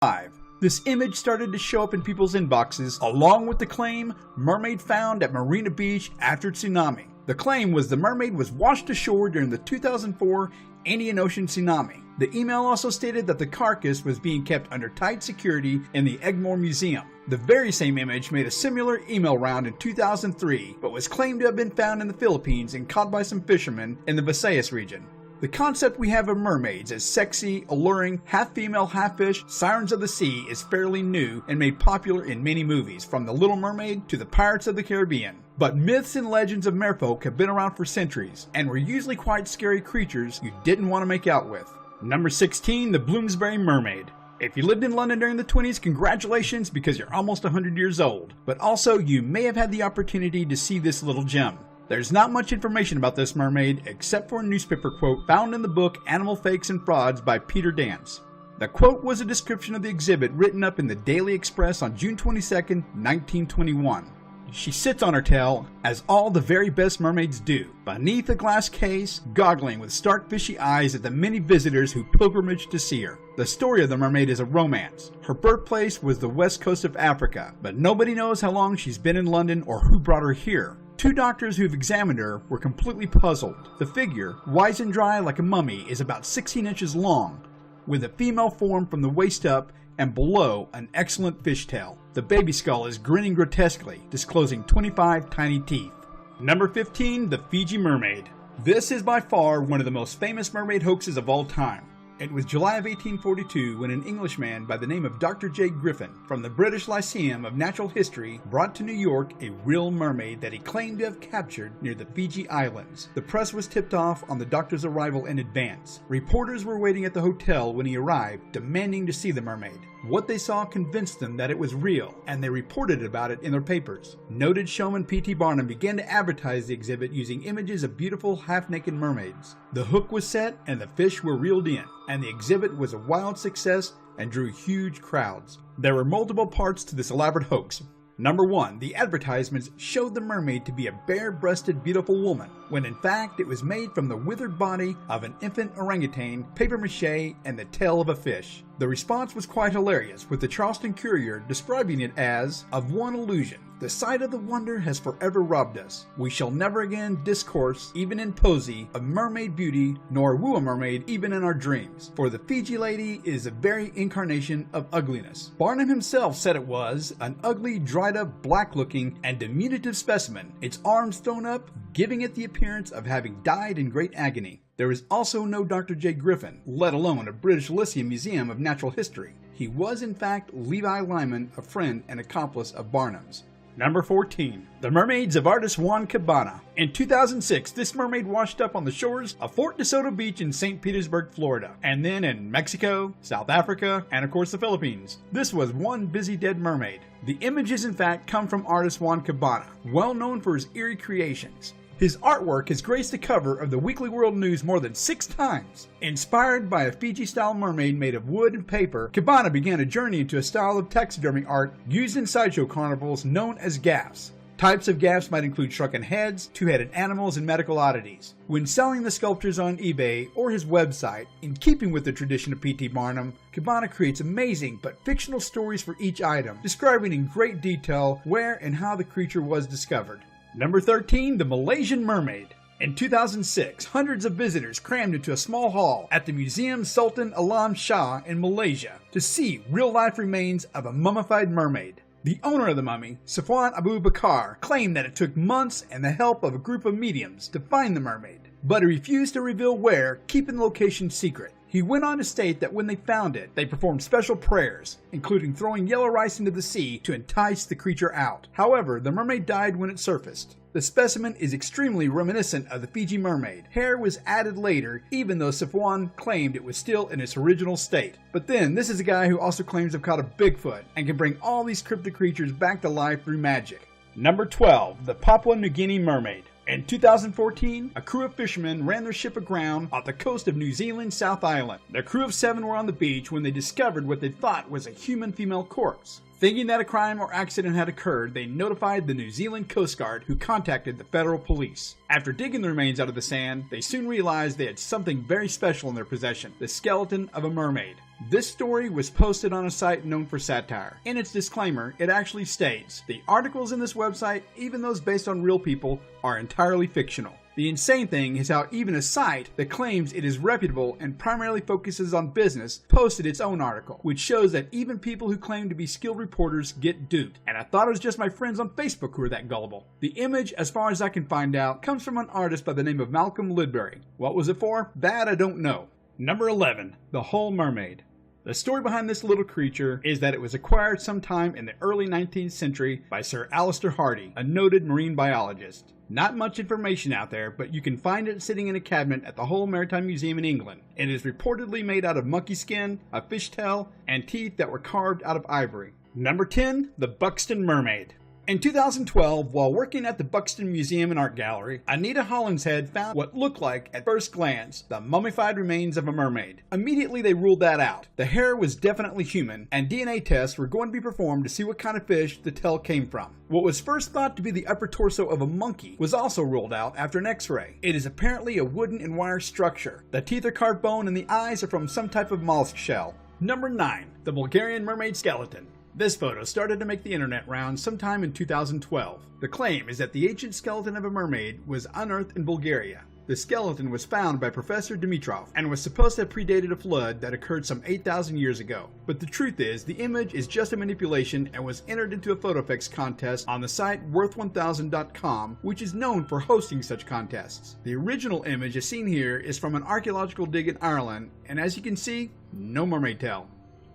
5. This image started to show up in people's inboxes along with the claim mermaid found at Marina Beach after tsunami. The claim was the mermaid was washed ashore during the 2004 Indian Ocean tsunami. The email also stated that the carcass was being kept under tight security in the Egmore Museum. The very same image made a similar email round in 2003, but was claimed to have been found in the Philippines and caught by some fishermen in the Visayas region. The concept we have of mermaids as sexy, alluring, half-female, half-fish, sirens of the sea is fairly new and made popular in many movies, from The Little Mermaid to the Pirates of the Caribbean. But myths and legends of merfolk have been around for centuries, and were usually quite scary creatures you didn't want to make out with. Number 16, the Bloomsbury Mermaid. If you lived in London during the 20s, congratulations because you're almost 100 years old. But also, you may have had the opportunity to see this little gem. There's not much information about this mermaid except for a newspaper quote found in the book Animal Fakes and Frauds by Peter Dance. The quote was a description of the exhibit written up in the Daily Express on June 22, 1921. She sits on her tail, as all the very best mermaids do, beneath a glass case, goggling with stark fishy eyes at the many visitors who pilgrimage to see her. The story of the mermaid is a romance. Her birthplace was the west coast of Africa, but nobody knows how long she's been in London or who brought her here. 2 doctors who've examined her were completely puzzled. The figure, wise and dry like a mummy, is about 16 inches long, with a female form from the waist up and below an excellent fishtail. The baby skull is grinning grotesquely, disclosing 25 tiny teeth. Number 15, the Fiji Mermaid. This is by far one of the most famous mermaid hoaxes of all time. It was July of 1842 when an Englishman by the name of Dr. J. Griffin from the British Lyceum of Natural History brought to New York a real mermaid that he claimed to have captured near the Fiji Islands. The press was tipped off on the doctor's arrival in advance. Reporters were waiting at the hotel when he arrived, demanding to see the mermaid. What they saw convinced them that it was real, and they reported about it in their papers. Noted showman P.T. Barnum began to advertise the exhibit using images of beautiful half-naked mermaids. The hook was set and the fish were reeled in, and the exhibit was a wild success and drew huge crowds. There were multiple parts to this elaborate hoax. Number 1, the advertisements showed the mermaid to be a bare-breasted beautiful woman, when in fact it was made from the withered body of an infant orangutan, papier-mâché, and the tail of a fish. The response was quite hilarious, with the Charleston Courier describing it as, "Of one illusion, the sight of the wonder has forever robbed us. We shall never again discourse, even in poesy, of mermaid beauty, nor woo a mermaid even in our dreams. For the Fiji lady is the very incarnation of ugliness." Barnum himself said it was an ugly, dried-up, black-looking, and diminutive specimen, its arms thrown up, giving it the appearance of having died in great agony. There is also no Dr. J. Griffin, let alone a British Lyceum Museum of Natural History. He was in fact Levi Lyman, a friend and accomplice of Barnum's. Number 14, the mermaids of artist Juan Cabana. In 2006, this mermaid washed up on the shores of Fort DeSoto Beach in St. Petersburg, Florida, and then in Mexico, South Africa, and of course the Philippines. This was one busy dead mermaid. The images in fact come from artist Juan Cabana, well known for his eerie creations. His artwork has graced the cover of the Weekly World News more than 6 times. Inspired by a Fiji-style mermaid made of wood and paper, Cabana began a journey into a style of taxidermy art used in sideshow carnivals known as gaffs. Types of gaffs might include shrunken heads, 2-headed animals, and medical oddities. When selling the sculptures on eBay or his website, in keeping with the tradition of P.T. Barnum, Cabana creates amazing but fictional stories for each item, describing in great detail where and how the creature was discovered. Number 13, the Malaysian Mermaid. In 2006, hundreds of visitors crammed into a small hall at the Museum Sultan Alam Shah in Malaysia to see real-life remains of a mummified mermaid. The owner of the mummy, Safwan Abu Bakar, claimed that it took months and the help of a group of mediums to find the mermaid, but he refused to reveal where, keeping the location secret. He went on to state that when they found it, they performed special prayers, including throwing yellow rice into the sea to entice the creature out. However, the mermaid died when it surfaced. The specimen is extremely reminiscent of the Fiji mermaid. Hair was added later, even though Safwan claimed it was still in its original state. But then, this is a guy who also claims to have caught a Bigfoot and can bring all these cryptid creatures back to life through magic. Number 12, the Papua New Guinea Mermaid. In 2014, a crew of fishermen ran their ship aground off the coast of New Zealand's South Island. Their crew of 7 were on the beach when they discovered what they thought was a human female corpse. Thinking that a crime or accident had occurred, they notified the New Zealand Coast Guard, who contacted the federal police. After digging the remains out of the sand, they soon realized they had something very special in their possession: the skeleton of a mermaid. This story was posted on a site known for satire. In its disclaimer, it actually states, the articles in this website, even those based on real people, are entirely fictional. The insane thing is how even a site that claims it is reputable and primarily focuses on business posted its own article, which shows that even people who claim to be skilled reporters get duped. And I thought it was just my friends on Facebook who were that gullible. The image, as far as I can find out, comes from an artist by the name of Malcolm Lidbury. What was it for? That I don't know. Number 11. The Whole Mermaid. The story behind this little creature is that it was acquired sometime in the early 19th century by Sir Alister Hardy, a noted marine biologist. Not much information out there, but you can find it sitting in a cabinet at the Hull Maritime Museum in England. It is reportedly made out of monkey skin, a fishtail, and teeth that were carved out of ivory. Number 10. The Buxton Mermaid. In 2012, while working at the Buxton Museum and Art Gallery, Anita Hollinshead found what looked like, at first glance, the mummified remains of a mermaid. Immediately they ruled that out. The hair was definitely human, and DNA tests were going to be performed to see what kind of fish the tail came from. What was first thought to be the upper torso of a monkey was also ruled out after an x-ray. It is apparently a wooden and wire structure. The teeth are carved bone and the eyes are from some type of mollusk shell. Number 9. The Bulgarian Mermaid Skeleton. This photo started to make the internet rounds sometime in 2012. The claim is that the ancient skeleton of a mermaid was unearthed in Bulgaria. The skeleton was found by Professor Dimitrov and was supposed to have predated a flood that occurred some 8,000 years ago. But the truth is, the image is just a manipulation and was entered into a photo effects contest on the site worth1000.com, which is known for hosting such contests. The original image as seen here is from an archaeological dig in Ireland, and as you can see, no mermaid tail.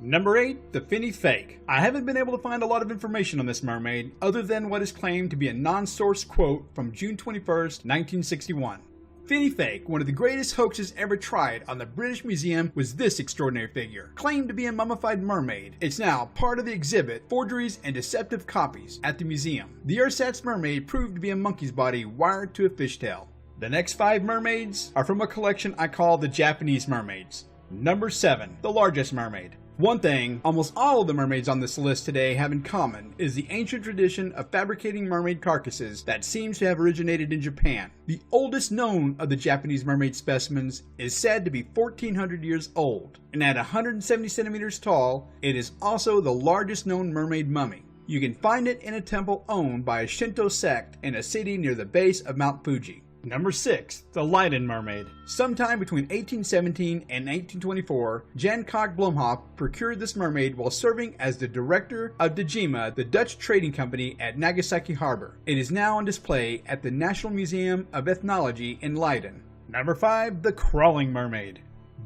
Number 8. The Finny Fake. I haven't been able to find a lot of information on this mermaid, other than what is claimed to be a non-source quote from June 21st, 1961. Finny Fake, one of the greatest hoaxes ever tried on the British Museum, was this extraordinary figure. Claimed to be a mummified mermaid, it's now part of the exhibit, Forgeries and Deceptive Copies, at the museum. The ersatz mermaid proved to be a monkey's body wired to a fishtail. The next 5 mermaids are from a collection I call the Japanese Mermaids. Number 7. The Largest Mermaid. One thing almost all of the mermaids on this list today have in common is the ancient tradition of fabricating mermaid carcasses that seems to have originated in Japan. The oldest known of the Japanese mermaid specimens is said to be 1,400 years old, and at 170 centimeters tall, it is also the largest known mermaid mummy. You can find it in a temple owned by a Shinto sect in a city near the base of Mount Fuji. Number 6. The Leiden Mermaid. Sometime between 1817 and 1824, Jan Koch Blomhoff procured this mermaid while serving as the director of Dejima, the Dutch trading company at Nagasaki Harbor. It is now on display at the National Museum of Ethnology in Leiden. Number 5. The Crawling Mermaid.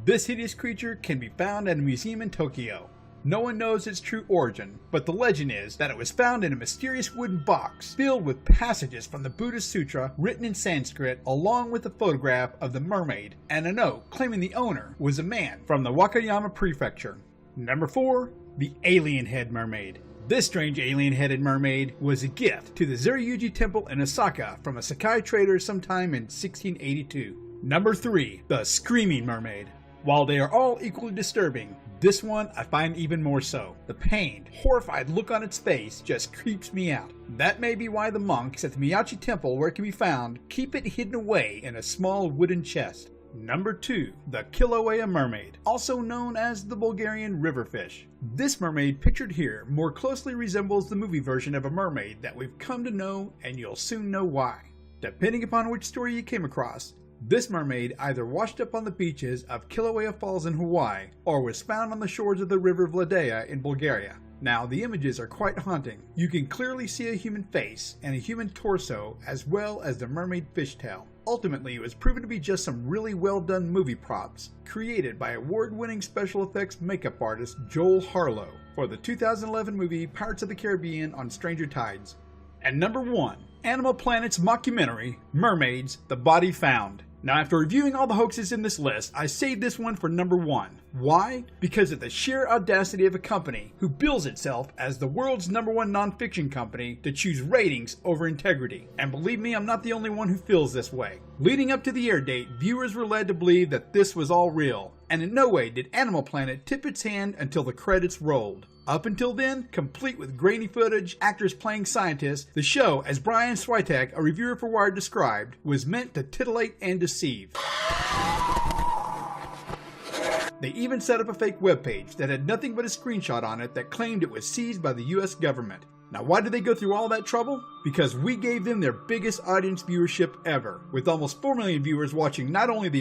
This hideous creature can be found at a museum in Tokyo. No one knows its true origin, but the legend is that it was found in a mysterious wooden box filled with passages from the Buddhist Sutra written in Sanskrit, along with a photograph of the mermaid and a note claiming the owner was a man from the Wakayama Prefecture. Number 4. The Alien Head Mermaid. This strange alien-headed mermaid was a gift to the Zuriyuji Temple in Osaka from a Sakai trader sometime in 1682. Number 3. The Screaming Mermaid. While they are all equally disturbing, this one I find even more so. The pained, horrified look on its face just creeps me out. That may be why the monks at the Miyachi Temple, where it can be found, keep it hidden away in a small wooden chest. Number 2. The Kilauea Mermaid, also known as the Bulgarian Riverfish. This mermaid pictured here more closely resembles the movie version of a mermaid that we've come to know, and you'll soon know why. Depending upon which story you came across, this mermaid either washed up on the beaches of Kilauea Falls in Hawaii or was found on the shores of the river Vlodea in Bulgaria. Now, the images are quite haunting. You can clearly see a human face and a human torso as well as the mermaid fishtail. Ultimately, it was proven to be just some really well done movie props created by award-winning special effects makeup artist Joel Harlow for the 2011 movie Pirates of the Caribbean on Stranger Tides. And number 1. Animal Planet's mockumentary, Mermaids, The Body Found. Now, after reviewing all the hoaxes in this list, I saved this one for number 1. Why? Because of the sheer audacity of a company who bills itself as the world's #1 nonfiction company to choose ratings over integrity. And believe me, I'm not the only one who feels this way. Leading up to the air date, viewers were led to believe that this was all real, and in no way did Animal Planet tip its hand until the credits rolled. Up until then, complete with grainy footage, actors playing scientists, the show, as Brian Switek, a reviewer for Wired, described, was meant to titillate and deceive. They even set up a fake webpage that had nothing but a screenshot on it that claimed it was seized by the US government. Now, why did they go through all that trouble? Because we gave them their biggest audience viewership ever, with almost 4 million viewers watching not only the